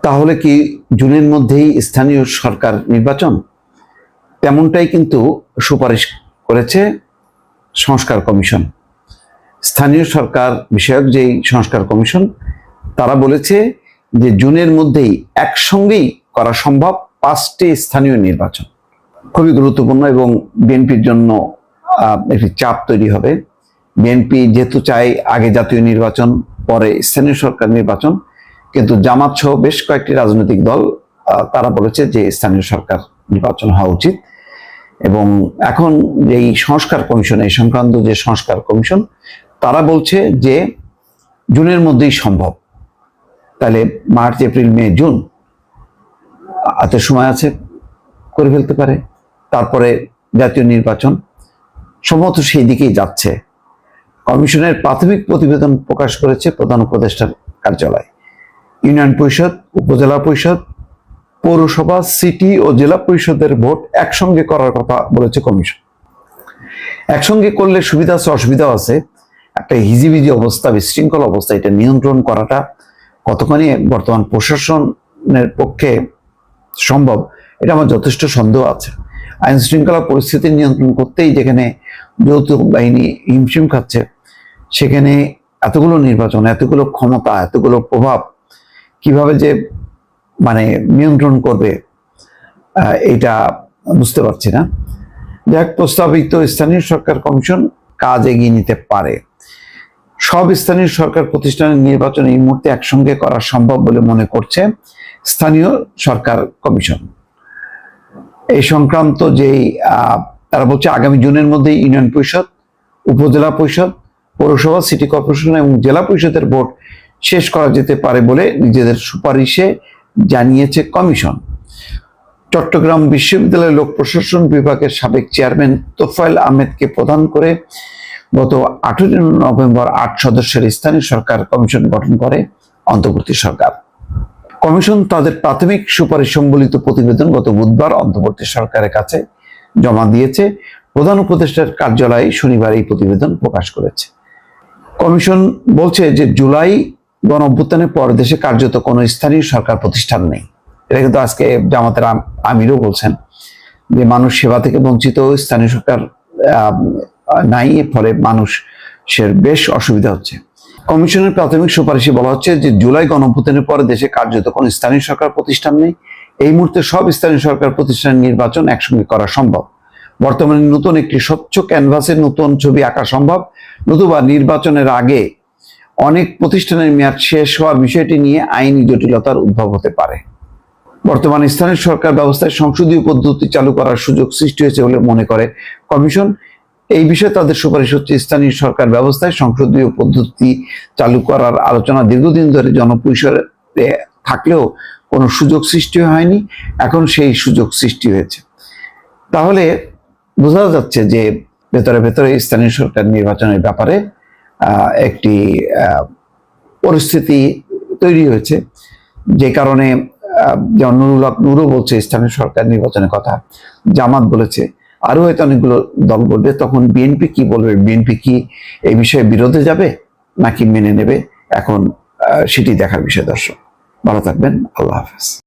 তাহলে কি জুনের মধ্যেই স্থানীয় সরকার নির্বাচন? তেমনটাই কিন্তু সুপারিশ করেছে সংস্কার কমিশন। স্থানীয় সরকার বিষয়ক যেই সংস্কার কমিশন, তারা বলেছে যে জুনের মধ্যেই একসঙ্গেই করা সম্ভব 5টি স্থানীয় নির্বাচন। খুবই গুরুত্বপূর্ণ এবং বিএনপির জন্য একটি চাপ তৈরি হবে। বিএনপি যেহেতু চায় আগে জাতীয় নির্বাচন, পরে স্থানীয় সরকার নির্বাচন, কিন্তু জামাত সহ বেশ কয়েকটি রাজনৈতিক দল তারা বলেছে যে স্থানীয় সরকার নির্বাচন হওয়া উচিত। এবং এখন এই সংস্কার কমিশন, এই সংক্রান্ত যে সংস্কার কমিশন, তারা বলছে যে জুনের মধ্যেই সম্ভব। তাহলে মার্চ, এপ্রিল, মে, জুন এত সময় আছে, করে ফেলতে পারে। তারপরে জাতীয় নির্বাচন সম্ভবত সেই দিকেই যাচ্ছে। কমিশনের প্রাথমিক প্রতিবেদন প্রকাশ করেছে প্রধান উপদেষ্টার কার্যালয়। ইউনিয়ন পরিষদ, উপজেলা পরিষদ, পৌরসভা, সিটি ও জেলা পরিষদের ভোট একসঙ্গে করার কথা বলেছে কমিশন। একসঙ্গে করলে সুবিধা আছে, অসুবিধাও আছে। একটা হিজিবিজি অবস্থা, বিশৃঙ্খল অবস্থা, এটা নিয়ন্ত্রণ করাটা কতখানি বর্তমান প্রশাসনের পক্ষে সম্ভব, এটা আমার যথেষ্ট সন্দেহ আছে। আইন শৃঙ্খলা পরিস্থিতি নিয়ন্ত্রণ করতেই যেখানে যৌথ বাহিনী হিমশিম খাচ্ছে, সেখানে এতগুলো নির্বাচন, এতগুলো ক্ষমতা, এতগুলো প্রভাব কিভাবে যে নিয়ন্ত্রণ করবে, এটা বুঝতে পারছি না। যাক, প্রস্তাবিত স্থানীয় সরকার কমিশন কাজ এগিয়ে নিতে পারে। সব স্থানীয় সরকার প্রতিষ্ঠানের নির্বাচন এই মুহূর্তে একসঙ্গে করা সম্ভব বলে মনে করছে স্থানীয় সরকার কমিশন। এই সংক্রান্ত যেই তারা বলছে আগামী জুনের মধ্যে ইউনিয়ন পরিষদ, উপজেলা পরিষদ, পৌরসভা, সিটি কর্পোরেশন এবং জেলা পরিষদের ভোট শেষ করা যেতে পারে বলে নিজেদের সুপারিশে জানিয়েছে কমিশন। চট্টগ্রাম বিশ্ববিদ্যালয়ের লোক প্রশাসন বিভাগের সাবেক চেয়ারম্যান তোফায়েল আহমেদকে প্রধান করে গত 18 নভেম্বর 8 সদস্যের স্থানীয় সরকার কমিশন গঠন করে অন্তর্বর্তী সরকার। কমিশন তাদের প্রাথমিক সুপারিশ সম্বলিত প্রতিবেদন গত বুধবার অন্তর্বর্তী সরকারের কাছে জমা দিয়েছে। প্রধান উপদেষ্টার কার্যালয় শনিবার এই প্রতিবেদন প্রকাশ করেছে। কমিশন বলছে যে জুলাই গণঅভ্যুত্থানের পর দেশে কার্যত কোনো স্থানীয় সরকার প্রতিষ্ঠান নেই। এটা কিন্তু আজকে জামাতের আমিরও বলছেন যে মানুষ সেবা থেকে বঞ্চিত, স্থানীয় সরকার নাই, ফলে মানুষের বেশ অসুবিধা হচ্ছে। কমিশনের প্রাথমিক সুপারিশে বলা হচ্ছে যে জুলাই গণঅভ্যুত্থানের পরে দেশে কার্যত কোনো স্থানীয় সরকার প্রতিষ্ঠান নেই। এই মুহূর্তে সব স্থানীয় সরকার প্রতিষ্ঠানের নির্বাচন একসঙ্গে করা সম্ভব। বর্তমানে নতুন একটি স্বচ্ছ ক্যানভাসে নতুন ছবি আঁকা সম্ভব, নতুবা নির্বাচনের আগে অনেক প্রতিষ্ঠানের মেয়াদ শেষ হওয়ার বিষয়টি নিয়ে আইনি জটিলতার উদ্ভব হতে পারে। বর্তমানে স্থানীয় সরকার ব্যবস্থায় সংসদীয় পদ্ধতি চালু করার সুযোগ সৃষ্টি হয়েছে বলে মনে করে কমিশন। এই বিষয়ে তাদের সুপারিশ হচ্ছে স্থানীয় সরকার ব্যবস্থায় সংসদীয় পদ্ধতি চালু করার আলোচনা দীর্ঘদিন ধরে জনপরিসরে থাকলেও কোনো সুযোগ সৃষ্টি হয়নি, এখন সেই সুযোগ সৃষ্টি হয়েছে। তাহলে বোঝা যাচ্ছে যে ভেতরে ভেতরে স্থানীয় সরকার নির্বাচনের ব্যাপারে একটি পরিস্থিতি তৈরি হয়েছে, যে কারণে যেমন নুরও বলছে স্থানীয় সরকার নির্বাচনের কথা, জামাত বলেছে, আরো হয়তো অনেকগুলো দল বলবে। তখন বিএনপি কি বলবে? বিএনপি কি এই বিষয়ে বিরোধে যাবে নাকি মেনে নেবে? এখন সেটি দেখার বিষয়। দর্শক, ভালো থাকবেন। আল্লাহ হাফেজ।